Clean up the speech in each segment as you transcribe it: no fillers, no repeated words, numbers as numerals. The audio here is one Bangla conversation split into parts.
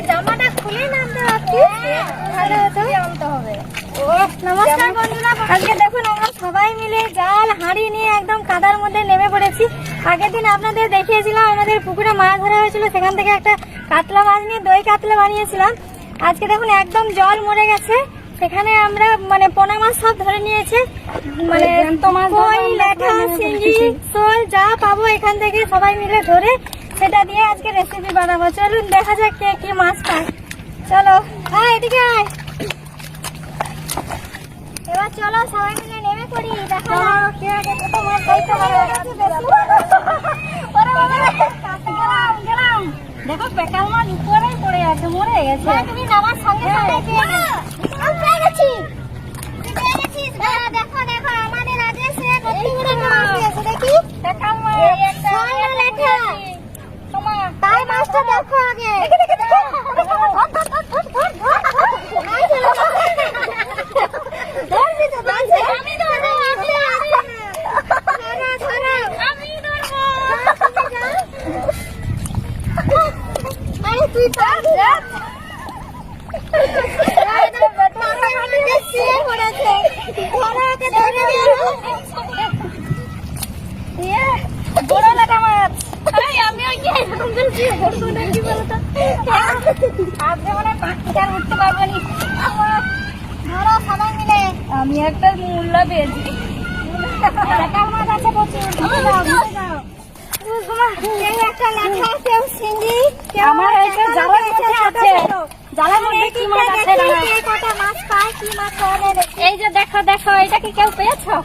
জামাটা খুলে নামতে ভালো হতো, আনতে হবে। নমস্কার বন্ধুরা, আজকে দেখুন আমরা সবাই মিলে জাল হাঁড়ি নিয়ে একদম কাদার মধ্যে নেমে পড়েছি। আগের দিন আপনাদের দেখিয়েছিলাম আমাদের পুকুরে মাছ ধরা হয়েছিল, সেখান থেকে একটা কাতলা মাছ নিয়ে দই কাতলা বানিয়েছিলাম। আজকে দেখুন একদম জল মরে গেছে, সেখানে আমরা মানে পোনা মাছ সব ধরে নিয়েছে, মানে কই, ল্যাঠা, শিঙি, শোল যা পাবো এখান থেকে সবাই মিলে ধরে সেটা দিয়ে আজকে রেসিপি বানাবো। চলুন দেখা যাক কে কি মাছ পায়। চলো, হ্যাঁ এদিকে আয়। এবার চলো সবাই মিলে নেমে পড়ি, দেখা যাক কে আগে কত মাছ পাইতে পারে। দেখো পেকাল মাছ উপরেই পড়ে আছে, মরে গেছে। তুমি নামার সঙ্গে সঙ্গে পেয়ে গেছি। দেখো দেখো আমাদের আদেশে কত বড় মাছ আছে, দেখি পেকাল মাছ। তাই মাছটা দেখো আগে। তুই বড় লাগা মাছ। আমিও কি বলতো না, কি বলতো আজকে মানে পাখিটার উঠতে পারবো নি। ধরো সবাই মিলে। আমি একটা মূল্য পেয়েছি, পেকাল মাছ আছে প্রচুর। একটা লেখা কেউ শিঙি, আমার একটা জালের মধ্যে আছে। জালের মধ্যে কি মাছ আছে? কটা মাছ পায়, কি মাছ পায়? এই যে দেখো দেখো, এটা কি কেউ পেয়েছো?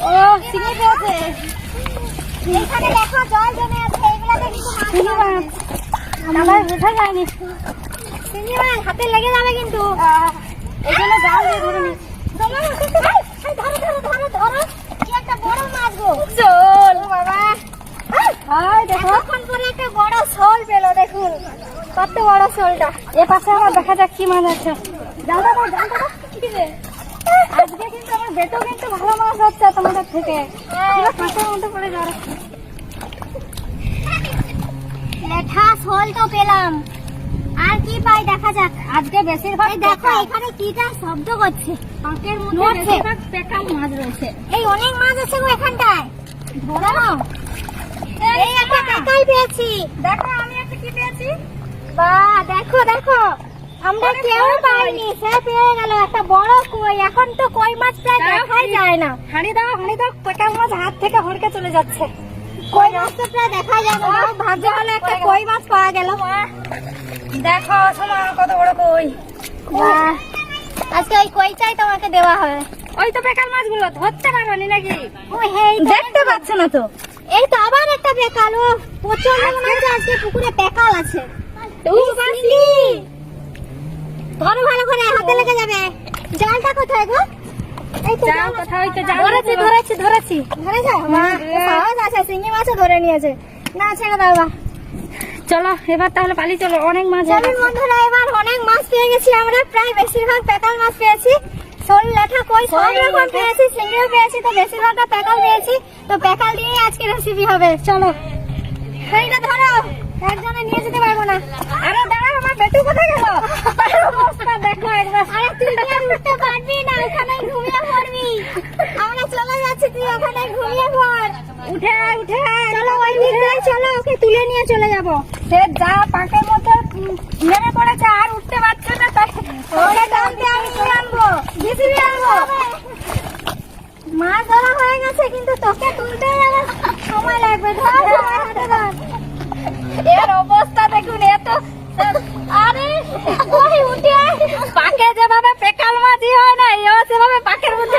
ও শিঙি পেয়েছে। এখানে দেখো জল জমে আছে, এগুলাতে কিন্তু মাছ। আমার বোঝা যায়নি। শিঙি মাছ হাতে লেগে যাবে কিন্তু, এই জন্য জাল দিয়ে ধরে নি। ধরো ধরো ধরো ধরো, কি একটা বড় মাছ গো। চল বাবা, দেখো পরে একটা বড় শোল পেলো। দেখুন কত বড় শোলটা। এ পাশে আমার দেখা যাক কি মাছ আছে। জালটা দাও, জালটা দাও। আজকে কিন্তু আমার বেটো কিন্তু ভালো মাছ হচ্ছে তোমাদের থেকে। কাঁটার মধ্যে পড়ে যাওয়ার লেঠা শোল তো পেলাম, আর কি পাই দেখা যাক। আজকে বেশিরভাগ দেখো এখানে কিটা শব্দ করছে, পাঁকের মধ্যে বেশিরভাগ পেকাল মাছ রয়েছে। এই অনেক মাছ আছে গো এখানটায়, ধরো। এই একটা পেকাল পেয়েছি, দেখো আমি একটা কি পেয়েছি। বাহ দেখো দেখো, আমরা কেউ পাইনি, সে পেয়ে গেল একটা বড় কই। এখন তো কই মাছ প্রায় দেখাই যায় না। হাঁড়ি দাও, হাঁড়ি দাও। পেকাল মাছ হাত থেকে হড়কে চলে যাচ্ছে। কই মাছ তো প্রায় দেখাই যায় না। ভাগ্য ভালো একটা কই মাছ পাওয়া গেল। দেখো শোনো কত বড় কই। আজকে ওই কইটাই তোমাকে দেওয়া হবে। ওই তো পেকাল মাছগুলো ধরতে পারোনি নাকি? দেখতে পাচ্ছ না তো? এই তো আবার একটা পেকাল। ও প্রচন্ড মনে হচ্ছে আজকে পুকুরে পেকাল আছে। ধরো ভালো করে, হাতে লেগে যাবে। জালটা কোথায় গো? এই তো জাল কোথায়? ওই তো জাল। ধরেছি ধরেছি ধরেছি ধরেছো? আচ্ছা শিঙি মাছও ধরে নিয়েছে। না ছেড়ে দাও। চলো এবার তাহলে পালি, চলো। অনেক মাছ। চলুন বন্ধুরা, এবার অনেক মাছ পেয়ে গেছি আমরা, প্রায় বেশিরভাগ পেকাল মাছ পেয়েছি। শোল, ল্যাঠা, কই সব রকম পেয়েছি, শিঙিও পেয়েছি, তো বেশিরভাগটা পেকাল পেয়েছি। তো পেকাল দিয়ে আজকে রেসিপি হবে। চলো সেইটা ধরো, একজনে নিয়ে যেতে পারবো না। আরে দাঁড়া, আমার বেটু কোথায় গেল? অবস্থা দেখো একবার। আরে তুই আর উঠতে পারবি না, ওখানে ঘুমিয়ে পড়বি। আমরা চলে যাচ্ছি, তুই ওখানে ঘুমিয়ে পড়। উঠে উঠে চলো, ওই দিকে চলো, ওকে তুলে নিয়ে চলে যাবো। সে যা পাকের মধ্যে নেমে পড়েছে, আর উঠতে পারছে না, তাই ওকে টানতে আমি নিয়ে আনবো, বিসিবি আনবো। মাছ ধরা হয়ে গেছে, কিন্তু তোকে তুলতে আমার সময় লাগবে। ধর হাতে ধর। এর অবস্থা দেখুন, এত আরে ওই উঠে পাকে যেভাবে পেকাল মাছই হয় না, এও সেভাবে পাকের মধ্যে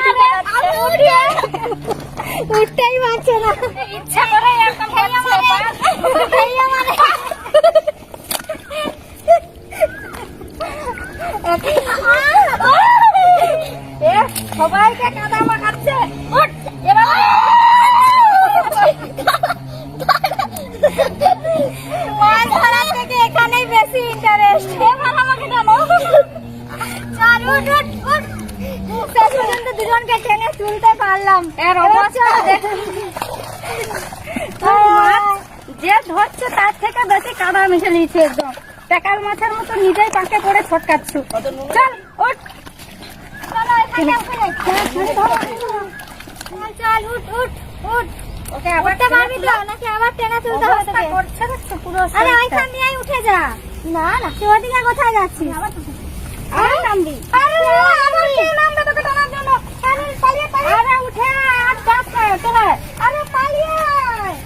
উঠতেই পারছে না। ইচ্ছা করে এরকম করছে। সবাইকে কাদা মাখাচ্ছে। মাছ ধরা থেকে এখানেই বেশি ইন্টারেস্ট। এবার আমাকে জানো, চল উঠ উঠ উঠ। শেষ পর্যন্ত দুজনকে টেনে তুলতে পারলাম। এর অবস্থা দেখুন, যে ধরছে তার থেকে বেশি কাদা মিশে নিচ্ছে একদম। প্যাকাল মাছের মতো নিজেই পাকে পড়ে ছটকাচ্ছ। চল ওঠ, চলো এখানে উঠে যাই। চল উঠ উঠ উঠ। ওকে আবার পারবি তো নাকি আবার টেনে তুলতে হবে তোকে? করছে দেখছো পুরো। আরে ওইখান দিয়েই উঠে যা। না না তুই ওদিকে কোথায় যাচ্ছিস? আবার নামবি? আরে আবার কে নামবে তোকে টানার জন্য? আরে পালিয়ে পালিয়ে। আরে উঠে আর যাস না চলে। আরে পালিয়ে আয়।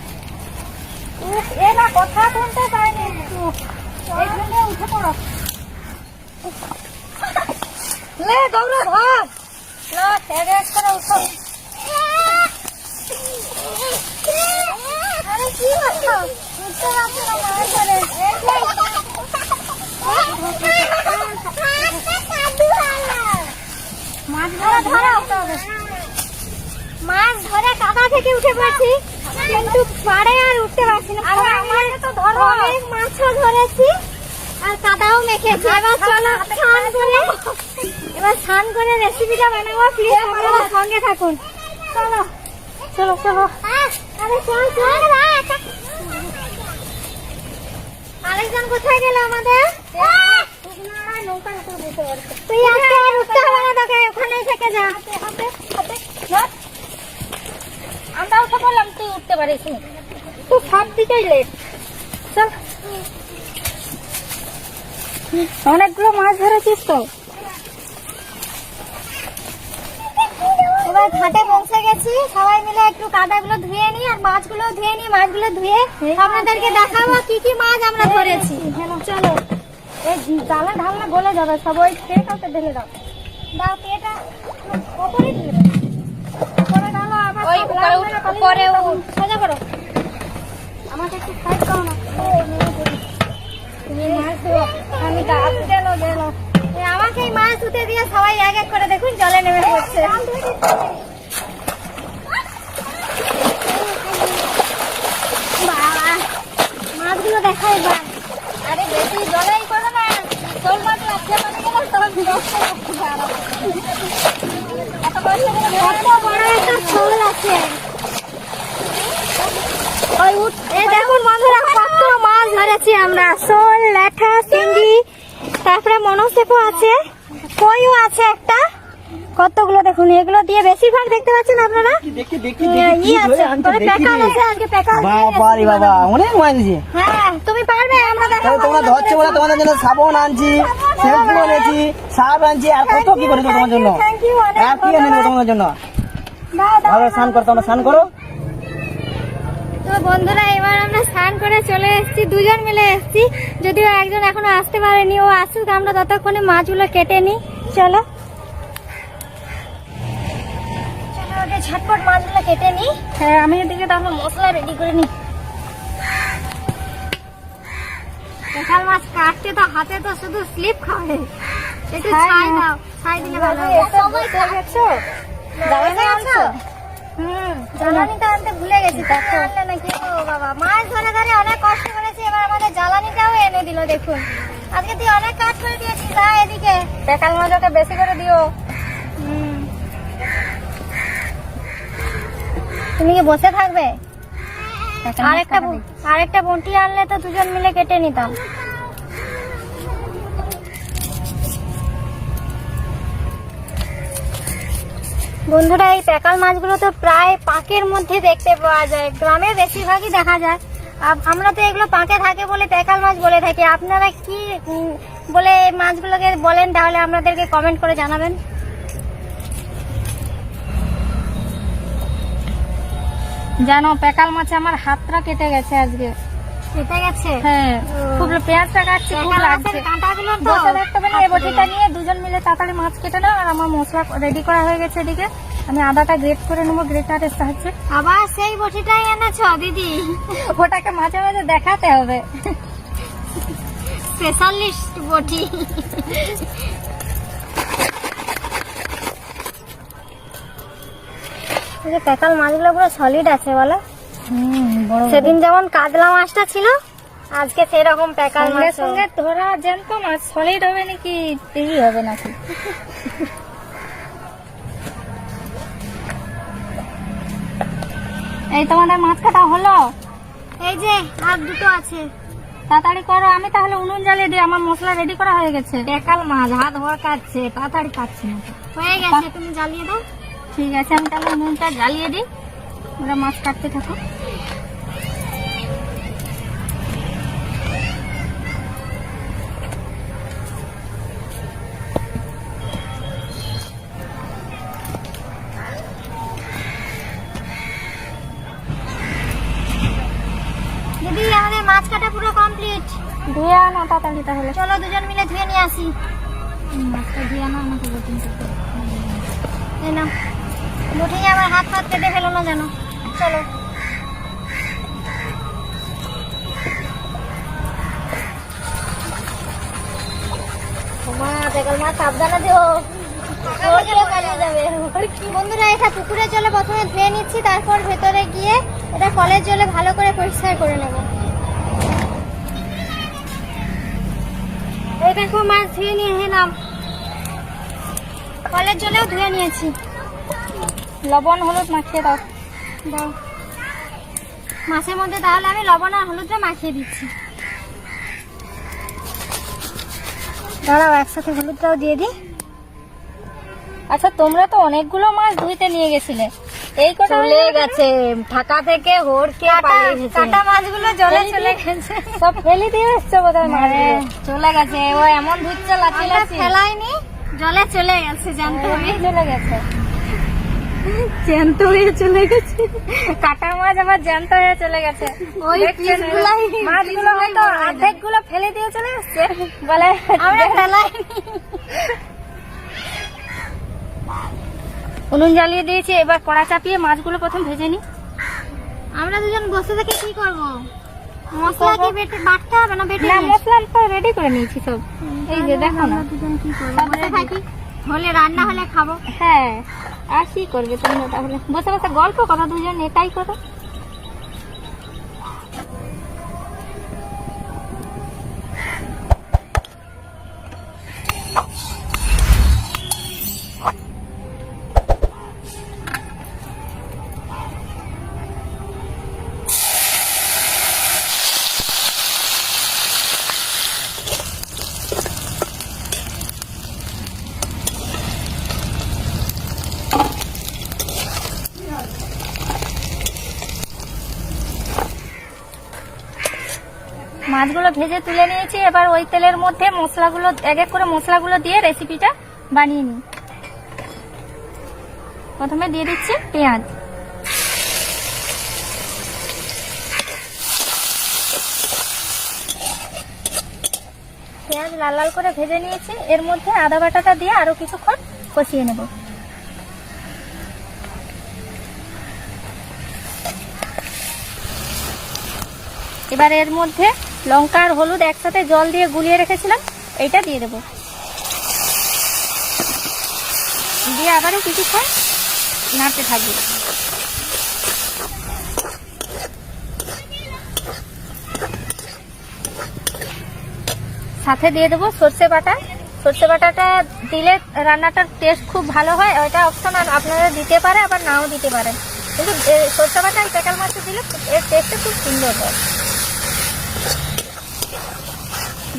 এরা কথা শুনতে পায়নি। এইখানে উঠে পড়ো। লে দৌড়া ধর। লো হেডেক করে উঠো। আরে কি হলো? উঠতে পারছো না মার করে। মাছ ধরে কাদা থেকে উঠে পড়ছি, কিন্তু পাড়ে আর উঠতে পারছি না। অনেক মাছও ধরেছি আর কাদাও মেখেছি। এবার চলো স্নান করে রেসিপিটা বানাবো। প্লিজ আপনারা সঙ্গে থাকুন। চলো চলো চলো। আরে চল চল। আরেকজন কোথায় গেল আমাদের? তুই আজকে আর উঠতে হবে না, তোকে ওখানেই থেকে যা। আমরা উঠে বললাম তুই উঠতে পারিস নি, তুই সব দিকেই লেট। চল, অনেকগুলো মাছ ধরেছিস তো। এবার ঘাটে পৌঁছে গেছি, সবাই মিলে একটু কাদাগুলো ধুয়ে নি আর মাছগুলো ধুয়ে নি। মাছগুলো ধুয়ে আপনাদেরকে দেখাবো কি কি মাছ আমরা ধরেছি। চলো, এই জালে ঢালনা গলে যাবে সব। ওই খেয়ে কাউকে ঢেলে দাও। দাও পেটা ওপরে দিলে ওপরে ঢালো। আবার ওই উপরে সোজা করো। আমাকে একটু সাইড দাও না। তুমি মাছ ধরো, আমি গাছ গেল। আমাকে এই মাছ ধুতে দিয়ে সবাই এক এক করে দেখুন জলে নেমে পড়ছে। মাছগুলো দেখা এবার। আরে বেশি জলেই করো না, শোল মাছ লাগছে মানে গেল তখন এত বড় একটা শোল আছে। এই দেখুন বন্ধুরা কত মাছ ধরেছি আমরা। শোল, ল্যাঠা, চিংড়ি, তারপরে মনসেপো আছে, কইও আছে একটা। কতগুলো দেখুন, এগুলো দিয়ে বেশিরভাগ দেখতে পাচ্ছেন আপনারা। হ্যাঁ তুমি পারবে, আমরা দেখাবো। তোমরা ধরছো বলে তোমাদের জন্য সাবান আনছি, শ্যাম্পু এনেছি, সার্ফ আনছি, আর কত কি করেছো তোমার জন্য। আর কি এনেছো তোমার জন্য? ভালো স্নান করো, তোমরা স্নান করো। তো বন্ধুরা এবার আমরা স্নান করে চলে এসেছি, দুজন মিলে এসেছি। যদিও একজন এখনো আসতে পারেনি, ও আসুক, আমরা ততক্ষণে মাছগুলো কেটে নিই। চলো ঝটপট মাছগুলো কেটে নিই। হ্যাঁ আমি এদিকে তাহলে মশলা রেডি করে নিই। কাঁঠাল মাছ কাটতে তো হাতে তো শুধু স্লিপ খাবে। একটু ছাই দাও, ছাই দিলে ভালো হবে। জ্বালানি আনছো? জ্বালানিটা আনতে ভুলে গেছি। তাকে আনলে নাকি? ও বাবা, মাছ ধরে ধরে অনেক কষ্ট করেছি, এবার আমাদের জ্বালানিটাও এনে দিল। দেখুন আজকে তুই অনেক কাজ করে দিয়েছিস। যা এদিকে প্যাকাল মাছটা বেশি করে দিও। তুমি কি বসে থাকবে? আরেকটা বন্টি আনলে তো দুজন মিলে কেটে নিতাম। বন্ধুরা এই প্যাকাল মাছগুলো তো প্রায় পাঁকের মধ্যে দেখতে পাওয়া যায়, গ্রামে বেশিরভাগই দেখা যায়। আমরা তো এগুলো পাঁকে থাকে বলে প্যাকাল মাছ বলে থাকি। আপনারা কি বলে মাছগুলোকে বলেন তাহলে আমাদেরকে কমেন্ট করে জানাবেন। জানো প্যাকাল মাছে আমার হাতটা কেটে গেছে আজকে। কেটে গেছে? হ্যাঁ, খুব পেঁয়াজটা কাটছি, খুব লাগছে। কাঁটাগুলো তো বসে দেখতে পেলে এই বটিটা নিয়ে দুজন মিলে তাড়াতাড়ি মাছ কেটে নাও। আর আমার মশলা রেডি করা হয়ে গেছে এদিকে। আমি আদাটা গ্রেট করে নেবো গ্রেটারের সাহায্যে। আবার সেই বটিটাই এনেছো দিদি? ওটাকে মাঝে মাঝে দেখাতে হবে, স্পেশালিস্ট বটি। প্যাকাল মাছগুলো পুরো সলিড আছে বলো। সেদিন যেমন কাতলা মাছটা ছিল, আজকে সেরকম প্যাকাল মাছের সঙ্গে ধরা জ্যান্ত মাছ সলিড হবে নাকি টিভি হবে নাকি? এই তোমাদের মাছ কাটা হলো? এই যে আর দুটো আছে। তাড়াতাড়ি করো, আমি তাহলে উনুন জ্বালিয়ে দিই, আমার মশলা রেডি করা হয়ে গেছে। বেকাল মাছ হাত ভর কাটছে, তাড়াতাড়ি কাটছে না। হয়ে গেছে, তুমি জ্বালিয়ে দাও। ঠিক আছে, আমি তাহলে উনুনটা জ্বালিয়ে দিই, ওরা মাছ কাটতে থাকো। দিদি, আমাদের মাছ কাটা পুরো কমপ্লিট। ধুয়ে আনো তাড়াতাড়ি তাহলে। চলো দুজন মিলে ধুয়ে নিয়ে আসি। মাছটা ধুয়ে আনো, আমাকে বটিং করতে। এই নাও, বটিংয়ে আমার হাত ফাত কেটে ফেলো না যেন। চলো। সাবধানে দিও, বন্ধুরা। এটা পুকুরের জলে প্রথমে ধুয়ে নিচ্ছি, তারপর ভেতরে গিয়ে এটা কলের জলে ভালো করে পরিষ্কার করে নেব। এই দেখো, মাছ ধুয়ে নিয়ে এলাম, কলের জলেও ধুয়ে নিয়েছি। লবণ হলুদ মাখিয়ে দাও। দাও মাছের মধ্যে, তাহলে আমি লবণ আর হলুদটা মাখিয়ে দিচ্ছি। দাঁড়াও, একসাথে হলুদটাও দিয়ে দিই। আচ্ছা, তোমরা তো অনেকগুলো মাছ ধুইতে নিয়ে গেছিলে, এই কটা চলে গেছে ঢাকা থেকে। হোড়কে কাটা মাছগুলো জলে চলে গেছে, সব ফেলে দিয়ে এসছে বোধহয়। চলে গেছে, ও এমন ধুচ্ছে লাচি লাচি। ফেলাইনি, জলে চলে গেছে, জ্যান্ত হয়ে চলে গেছে। জ্যান্ত হয়ে চলে গেছে, কাটা মাছ আবার জ্যান্ত হয়ে চলে গেছে। ওই মাছগুলো হয়তো অর্ধেক গুলো ফেলে দিয়ে চলে এসছে, বলে আমরা ফেলাইনি। উনুন জ্বালিয়ে দিয়েছি, এবার কড়া চাপিয়ে মাছগুলো প্রথম ভেজে নি। আমরা দুজন বসে থেকে কি করব? মশলা কি বাটতে হবে না? বেটে না, মশলা তো রেডি করে নিয়েছি সব। এই যে দেখো না, দুজন কি করব, বসে থাকি, হলে রান্না হলে খাবো। হ্যাঁ, আর কি করবে তোমরা তাহলে? বসে বসে গল্প করো দুজন, এটাই করো। মাছগুলো ভেজে তুলে নিয়েছি, এবার ওই তেলের মধ্যে মশলাগুলো এক এক করে মশলাগুলো দিয়ে রেসিপিটা বানিয়ে নিই। প্রথমে দিয়ে দিচ্ছি পেঁয়াজ, পেঁয়াজ লাল লাল করে ভেজে নিয়েছি। এর মধ্যে আদা বাটাটা দিয়ে আরো কিছুক্ষণ কষিয়ে নেব। এবার এর মধ্যে লঙ্কা আর হলুদ একসাথে জল দিয়ে গুলিয়ে রেখেছিলাম, এইটা দিয়ে দেব। দিয়ে আবারও কিছুক্ষণ নাড়তে থাকবো। সাথে দিয়ে দেবো সর্ষে বাটা। সর্ষে বাটাটা দিলে রান্নাটার টেস্ট খুব ভালো হয়, ওইটা অপশনাল, আপনারা দিতে পারে আবার নাও দিতে পারেন, কিন্তু সর্ষে বাটা এই পেকাল মাছে দিলে এর টেস্টটা খুব সুন্দর হয়।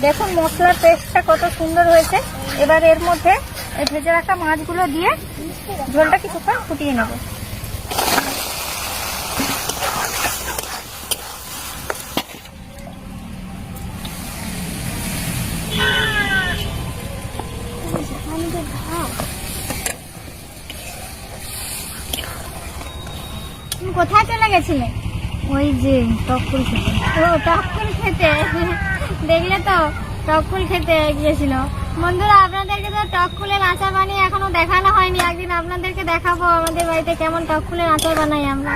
দেখুন মশলার টেস্টটা কত সুন্দর হয়েছে। এবার এর মধ্যে ভেজে রাখা মাছগুলো দিয়ে ঝোলটা কিছুক্ষণ ফুটিয়ে নেব। কোথায় চলে গেছিলে? ওই যে টকফুল খেতে। ও টকফুল খেতে, দেখলে তো টকফুল খেতে গিয়েছিল। বন্ধুরা, আপনাদেরকে তো টকফুলের আচার বানিয়ে এখনো দেখানো হয়নি, একদিন আপনাদেরকে দেখাবো আমাদের বাড়িতে কেমন টকফুলের আচার বানাই আমরা।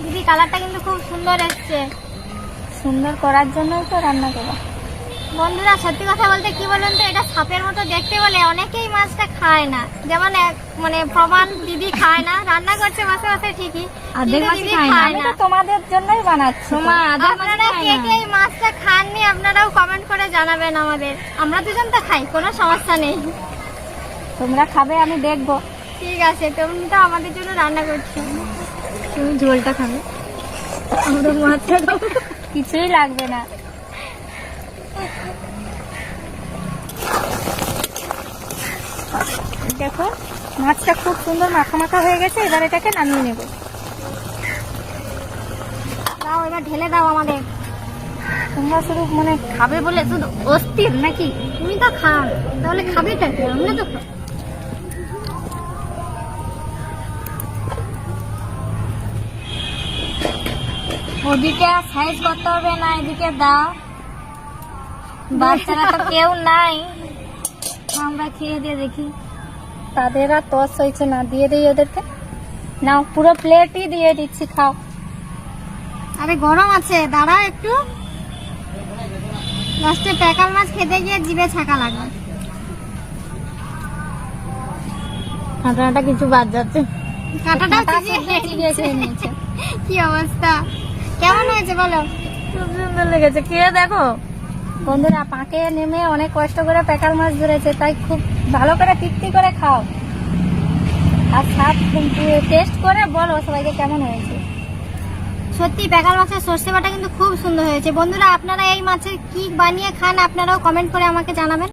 দিদি, কালারটা কিন্তু খুব সুন্দর এসছে। সুন্দর করার জন্যই তো রান্না করা। বন্ধুরা, সত্যি কথা বলতে কি বলুন তো, এটা সাপের মতো দেখতে বলে অনেকেই মাছটা খায় না। যেমন মানে প্রমাণ দিদি খায় না, রান্না করছে মাছে মাছে ঠিকই, দিদি খায় না। তোমাদের জন্যই বানাচ্ছি। আপনারা কে কে এই মাছটা খাননি আপনারাও কমেন্ট করে জানাবেন আমাদের। আমরা দুজন তো খাই, কোনো সমস্যা নেই। তোমরা খাবে, আমি দেখবো। ঠিক আছে, তুমি তো আমাদের জন্য রান্না করছো। তুমি ঝোলটা খাবে, আমরা মাছটা খাবো। কিছুই লাগবে না। দেখো মাছটা খুব সুন্দর মাখা মাখা হয়ে গেছে, এবার এটাকে নামিয়ে নেব। দাও এবার ঢেলে দাও আমাদের। তোমরা শুধু মানে খাবে বলে শুধু অস্থির নাকি? তুমি তো খাও, তাহলে খাবেটা কি? আমরা তো খাবো। ওদিকে সাইজ করতে হবে না, এদিকে দাও। বাচ্চারা তো কেউ নাই, আমরা খেয়ে দিয়ে দেখি। তাদের আর তস হয়েছে না, দিয়ে দিই ওদেরকে। নাও পুরো প্লেটই দিয়ে দিচ্ছি, খাও। আরে গরম আছে, দাঁড়াও একটু। লাস্টে প্যাকাল মাছ খেতে গিয়ে জিভে ছাকা লাগবে। কাঁটাটা কিছু বাদ যাচ্ছে, কাঁটাটা চিবিয়ে খেয়ে নিয়েছে। কি অবস্থা, কেমন হয়েছে বলো? খুব সুন্দর লেগেছে, খেয়ে দেখো। বন্ধুরা পাঁকে নেমে অনেক কষ্ট করে প্যাকাল মাছ ধরেছে, তাই খুব ভালো করে তৃপ্তি করে খাও, আর স্বাদ টেস্ট করে বলো সবাইকে কেমন হয়েছে। সত্যি প্যাকাল মাছের সর্ষে বাটা কিন্তু খুব সুন্দর হয়েছে। বন্ধুরা আপনারা এই মাছের কি বানিয়ে খান, আপনারাও কমেন্ট করে আমাকে জানাবেন।